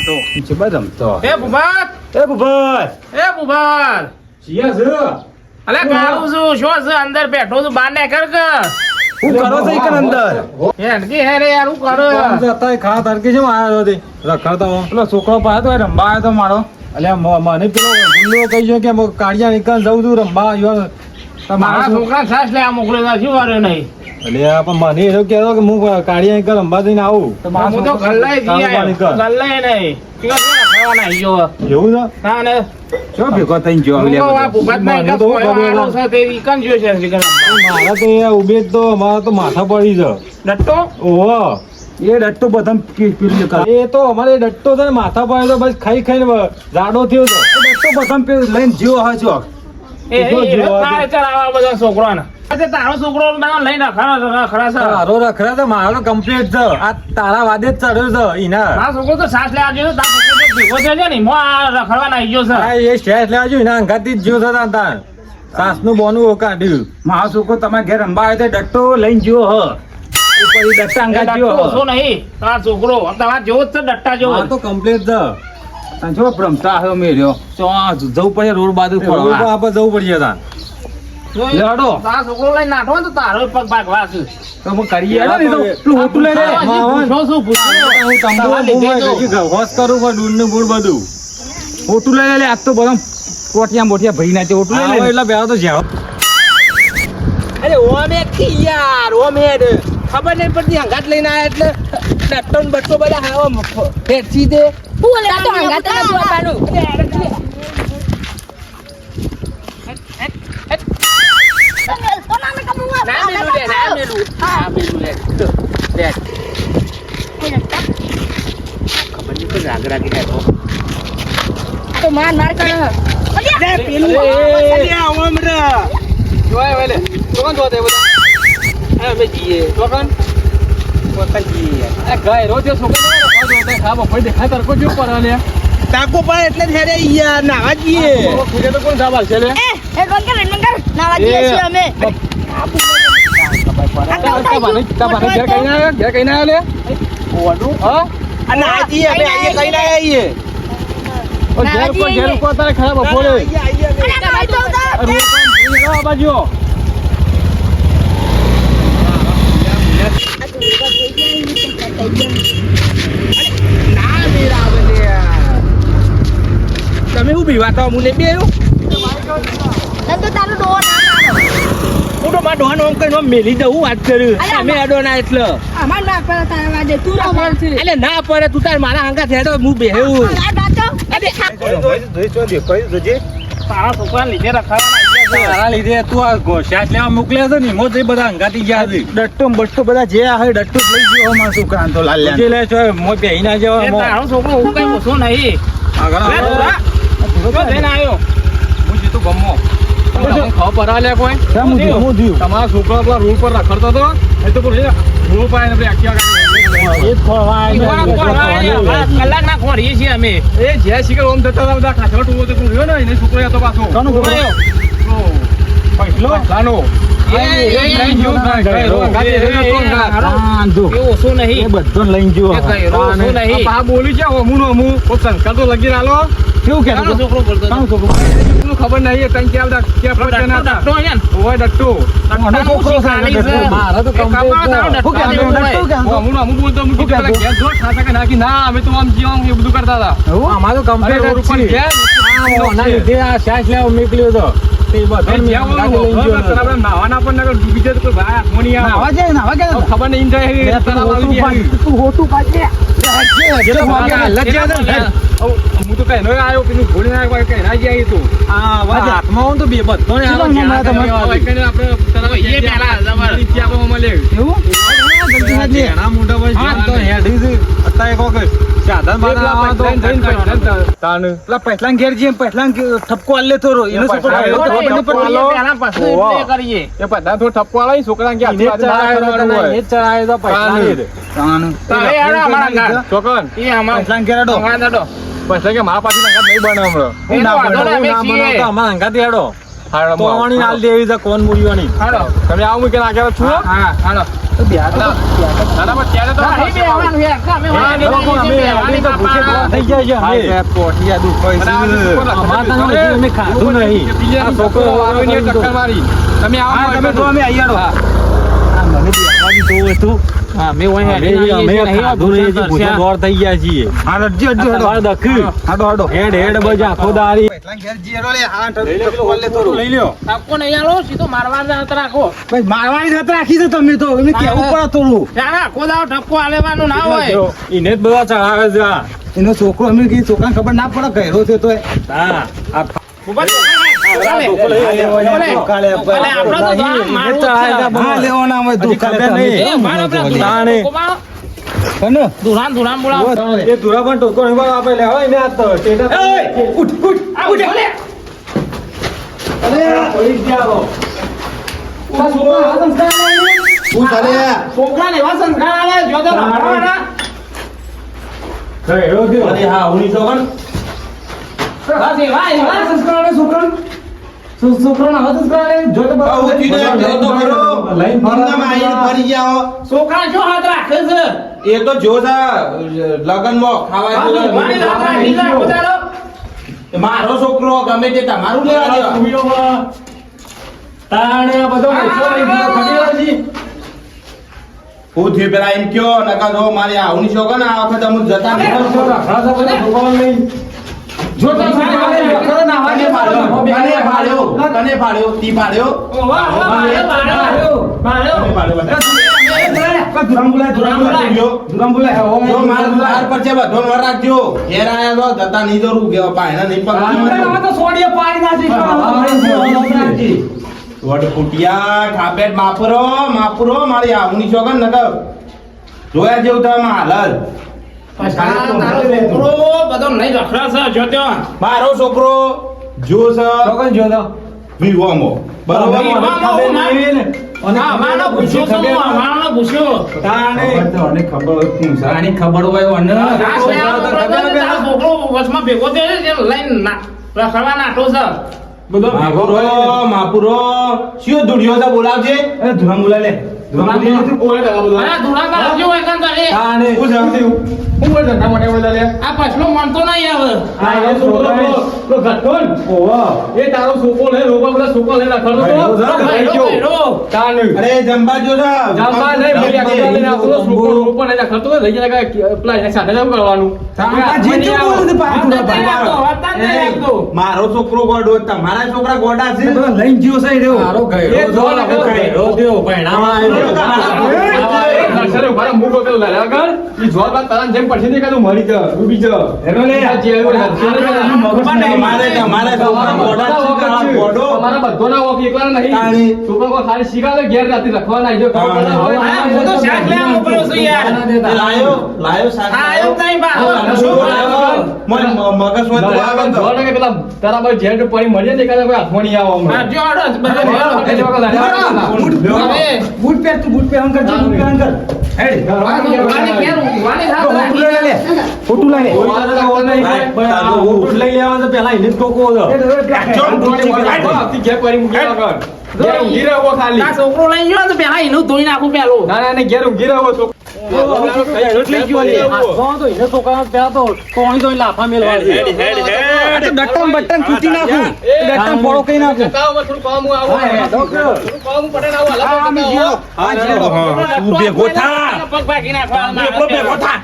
તો જબર રમતો એ ભૂપત એ ભૂપત જીયા છે અલે કાળું છું શું છે અંદર બેઠો છું બહાર ને કર કે હું કરો છો ઈકન અંદર હેડકી હે રે યાર હું કરો જતા ખા તરકે છે આયો તે રખડતો પેલો છોકરો પાયો તો રંબા આવ્યો તો મારો અલ્યા મને પેલો ગુલ્લો કહી ગયો કે કાળિયા નીકળ જઉં છું રંબા આવ્યો મારા છોકરા સાસ લે આ મોકલે શું વારે નહીં અલ્યા પણ મને એવું કહેતો કે હું કાળિયા નીકળ રંબા થઈને આવું તો હું તો ગલ્લાઈ ગલ્લાઈ નહીં ખાવાના ઈયો એવું છે ના ને ચો ભેગો થઈને જો આ ભૂપત ના એક આલો છે તે ઈકન જો છે મારા તો એ ઉભે તો મારા તો માથા પડી છે ડટ્ટો ઓહો એ ડટ્ટો બધા પીલી કરે એ તો અમારે ડટ્ટો છે ને માથા પડે તો બસ ખાઈ ખાઈને જાડો થયો છે ડટ્ટો બધા લઈને જીવો હા છો એ તારે ચલાવવા બધા છોકરાને તારો છોકરો લઈને ખરા છે તારો રખડા તો મારો કમ્પ્લીટ છે આ તારા વાદે જ ચડ્યો છે ઈના આ છોકરો તો સાસ લેવા ગયો તારો છોકરો ભેગો છે ને મો આ રખડવા નાઈ ગયો છે એ સ્ટેજ લેવા જો ઈના અંગાતી જ જીવ છે તાર સાસનું બોનું કાઢ્યું મારો છોકરો તમારા ઘેર અંબા આવે તો ડટ્ટો લઈને જીવો હ ઉપર ડટ્ટા અંગા જીવો શું નહીં આ છોકરો તમારા જેવો જ છે ડટ્ટા જેવો આ તો કમ્પ્લીટ છે જો ભ્રમતા આવ્યો મેર્યો તો જવું પડે રોડ બાજુ આપણે જવું પડશે તાર લેડો તારા છોકરો લઈને નાઠો તો તારો પગ ભાગવા છે તો હું કરીએ હોટું લઈ લે શું હોશ કરું પણ દૂધ નું ગુડ બધું હોટું લઈ લે આજ તો બધા પોટિયા મોટિયા ભરી નાખે હોટું લઈ લે એટલે બે તો જ્યાં અરે ઓમે કી યાર ઓમે ખબર નહીં પડતી હંગાત લઈને આયા એટલે ડટ્ટો ને બટ્ટો બધા આવા ફેરસી દે હું લે તો હંગાત ના જોવાનું ના મેલું લે ખબર નહીં કોઈ રાગ રાગી નાખો તો માર કરો પેલું જોય વેલે કોણ જોતે બધા આ મે જીએ કોણ જીએ આ ગાય રોજે છોકરો જોતે ખાબો પડી દેખાય તરકો જો પર લે તાકો પણ એટલે હેરે યાર નાવા જીએ ખુજે તો કોણ સાબાલ છે લે એ કોણ કે રણમંગર નાવા જઈએ છીએ અમે ઘેર કઈ ના લે ઓનું હા અને આજી અમે આઈએ કઈ ના આઈએ ઘેર કો તારે ખરાબ બોલે બાજુ તમે શું પીવા તો હું બે તો તારું ડો ના હું તો મારા ડોહાનો કઈ નો મેલી દઉં વાત કર્યું અમે અડો ના એટલે અમાર ના પર તારા વાદે તું ના પર એટલે ના પડે તું તાર મારા હંગા થેડો હું બેહું આ બાતો તારા છોકરા લીધે રખાવાના તારા લીધે તું આ ઘોષાટ લેવા મોકલ્યા છે ને એમાં તો બધા હંગાતી ગયા છે ડટ્ટો બટ્ટો બધા જે આ ડટ્ટો લઈ ગયો મારા છોકરા તો લાલ લે છો મો બેહી ના જવા તારો છોકરો હું કઈ ઓછો નહીં આગળ જઈને આવ્યો હું જીતું ગમો ખબર લે કોઈ તમારા છોકરા પેલા રોડ પર રખડતો હતો એ તો રોડ પાય ને આખી કલાક ના ખોરીએ છીએ અમે એ જે શિખર ઓમ થતા હતા બધા ખાસા ટૂંકો તો રહ્યો ને એને છોકરો હતો પાછો પૈસલો લાનો ઓછો નહીં બધો લઈને ગયો બોલી છે અમું સંસ્કાર તો લગી રાલો કેવું કે છોકરો બોલતો ખબર નહીં તને ક્યાં ડટ્ટો મારા તો અમુક બોલતો નાખી ના અમે તો આમ જીવા એ બધું કરતા હતા અમારું કમ્પ્લેટ મોકલ્યો હતો નાવાના પણ બીજે તો ખબર નહીં હું તો કઈ આવ્યો કે ઘોડી ના કઈ ના જાય તું હાથમાં તો બે બધો પહેલા ઘેર જઈએ પહેલા ઠપકો આલે થોડો એનો ઠપકો આલે છોકરા પૈસા કે મારા પાછી નહીં બને હમણાં અમારા અંગાથી હેડો હાલો, તો વણી હાલ દેવી છે કોણ મૂળીઓની. હાલો તમે આવું મૂકીને આગળ છો હા હાલો દાદા પણ ત્યારે તો નહીં બેહવાનું યાર, અમે હા, વાગે લોકો નહીં અમે બેહવાની તો ભૂખે બાપા. થઈ ગયા છે અમે. પોટિયા દુખાય અમારા તને હજી અમે ખાધું નહીં. આ છોકરો આવીને ટક્કર મારી તમે આવો હા, તમે તો અમે આઈ આડો. આ મને બેસવા દીધું હતું. હા, અમે ઓય હેડી અમે આવીએ છીએ, નહીં ખાધું નહીં, હજી ભૂખ્યા દોર થઈ ગયા છીએ. હાડો આ તમારે દખી. હેડ હેડ બજા આખો દાડી. લઈ લ્યો. ઠપકો નહીં આલો, સીધો મારવા જ હાથ રાખો. મારવાની સાથે રાખી છે તમે તો એમને કેવું પડે થોડું. ના, ના, આખો દાડો ઠપકો આલેવાનું ના હોય. એને જ બધા ચડાવે છે આ. એનો છોકરો અમે કીધું છોકરાને ખબર ના પડે કહેરો છે તો હા આ ઉભા થો. ચાલે. ભલે, ભલે, આપણો તો આમ મારવું જ છે. હા, લેવાના હોય તો ખબર નહીં. એ, મારો પેલા તાણે. ધુરાન કને? ધુરાન બોલાવો. એ ધુરા પણ ટોકો નહીં બોલાવો, આપણે લેવાય ને આ તો સ્ટેટસ. ઉઠ ઉઠ આ ઉઠે, ઉઠે. અરે પોલીસ જાઓ. છોકરાને એવા સંસ્કાર આલે, જો તો ભણવાના. કહેરો થયો. બસ એવા સંસ્કાર આલે છોકરાને. છોકરાને આવા સંસ્કાર આલે, જો તો છોકરા જો હાથ રાખે છે. એ તો જો લગનમાં ખાવા આ તો ભગવાને હાથ રાખી છે, આખો દાડો. મારો છોકરો ગમે તે તમારું લેવા દેવા તાણે આ બધો પૈસો લઈ ગયો, ખબર હતી? હું થયું પેલા એમ કયો નકા જો મારી આવની છોકરા ને આ વખત અમુક જતા નહીં. જો તો સારી વાત છે. કને ફાડ્યો તી ફાડ્યો વાહ, વાહ, માર્યો. જો માર બાર પર છે બધો ન રાખજો ઘેર આયા તો જતા નહીં જરૂર કે પાયના નહીં પકડી વડ ફૂટિયા ખાબેટ માપરો મારી આવની છોકરા નકર જોયા જેવું તમે હાલત તારો છોકરો બધો નહીં રખડા છે, જો તો. મારો છોકરો જો છે વિવોમો બરોબર હા, માનો પૂછ્યો તો હું, માનો પૂછ્યો. ખબર હોય આ છોકરો વચમાં ભેગો થયો છે, તેને લઈને રખડવા નાઠો છે. માપુરો શિયો દુડિયો છે બોલાવજે અરે, ધુરાન આવજો એકાંત એ. આ પછલો માનતો નહીં આવે. તારો છોકરો લે રોબા બધા છોકરો લે રખડતો હેડો. અરે જંબા જો જામવા નહીં ભલે આગળ લઈને આવતો છોકરો રોપો નહીં રખડતો લઈ જાય કે પેલા એને સાથે જમ કરવાનું મારો છોકરો ગોડો તમારા છોકરા ગોડા છે લઈને ગયો છે એ મારો ગયરો નર્સરી ઉભા મૂકો પેલો લડ્યા આગળ ઈ જોર બાદ તારા જેમ પછી દે કાતું મરી જા ડૂબી જા હેલો લે. તમારા છોકરા ગોડા છે ગોડો તમારા બધોના વોક એકલા નહીં તાણી. છોકરો કો ખાલી શીખાવે ઘેર રાતે રખવાના આઈ જો આ બધો શાક લેવા મોકલ્યો છે યાર. લાયો સાથ આ આયો જ નહીં બા. મગજ માં તો આવે તો જોર કે પેલા તારા પર જેડ પડી મરી જાય કાલે કોઈ હાથમાં નહીં આવો આ હમણાં જો આડો જ બધો એ હેડો. વખત લડ્યા હવે બૂટ પહેર તું બૂટ પહેર કર બૂટ પહેર કર હેડ આ તો ઊંઘવાની ઘેર ઊંઘવાની થાત ફોટું લઈ લે ફોટું લઈ લે બૂટ લઈ લેવા તો પેલા એને જ ટોકો હતો ઘેર પડી મૂકી આગળ ઘેર ઊંઘી રહ્યો ખાલી આ છોકરો લઈ ગયો ને તો પેલા એનું ધોઈ નાખું પેલું. ના ના ઘેર ઊંઘી રહ્યો છોકરો બટન કૂટી નાખું બટન ફોડો કરી નાખું થોડું કામ આવું થોડું કામ પડે ને આવું ભેગો થા પગ ભાગી નાખવાના. ભેગો થા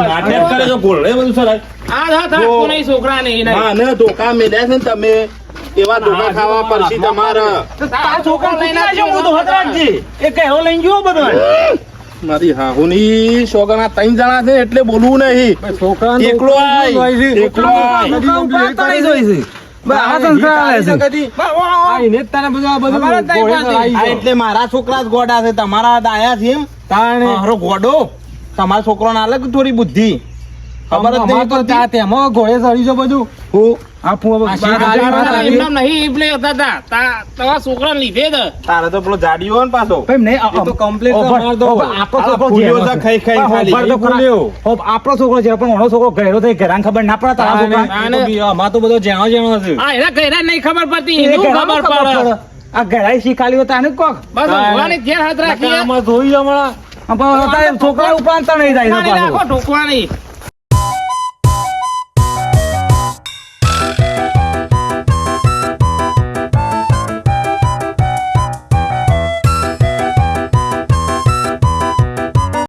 નાટક કરે તો ગોળ એ બધું સર આ થા થાકતો નહીં છોકરાને એને. હા ને ધોકા મેલ્યા છે ને તમે એવા ધોકા ખાવા પડશે તમારે આ છોકરો લઈને આવજો, હું તો હાથ રાખજે. એ કહેવો લઈને ગયો બધો મારી હાહુની સોગના ત્રણ જણા છે એટલે બોલવું નહીં એકલો આય એકલો આય આ એટલે મારા છોકરા જ ગોડા છે તમારા દાયા છે એમ મારો ગોડો તમારા છોકરાને અલગ થોડી બુદ્ધિ ખબર જ નહીં અમાર તો પડતી. ત્યાં તેમાં ઘોડે ચડી છે બધું હું આ ફૂ- આ શી ગાડી આ- વાત આવી? એમનામ નહીં ઈપલે હતા તમારા છોકરાને લીધે જ. તારે તો પેલો જાડિયો હોય ને પાછો ભાઈ નહીં, એ તો complete ઓભર- તમારો તો- ઓભર આપણો આ છોકરો ફૂલ્યો જેનો છે, છે. ખાઈ ખાઈને પણ ખાલી. ઓભર તો એ ખરા. ફૂલ્યો. આપણો છોકરો છે પણ ઓનો છોકરો ગયરો તો ઘેરાને ખબર ના પડે તારા છોકરા અમાર તો બધો જેણો જેણો છે આ એના કઈરા નહીં ખબર પડતી એ એનું ઘેરામાં ખબર પડે. આ ઘેરાઈ શીખાલી હોય તાને કોક બસ ભગવાને ઘેર હાથ રાખીએ આમાં જોઈ હમણાં પણ તારે છોકરા ઉપર નહીં જાય નાખો ઢોકવાની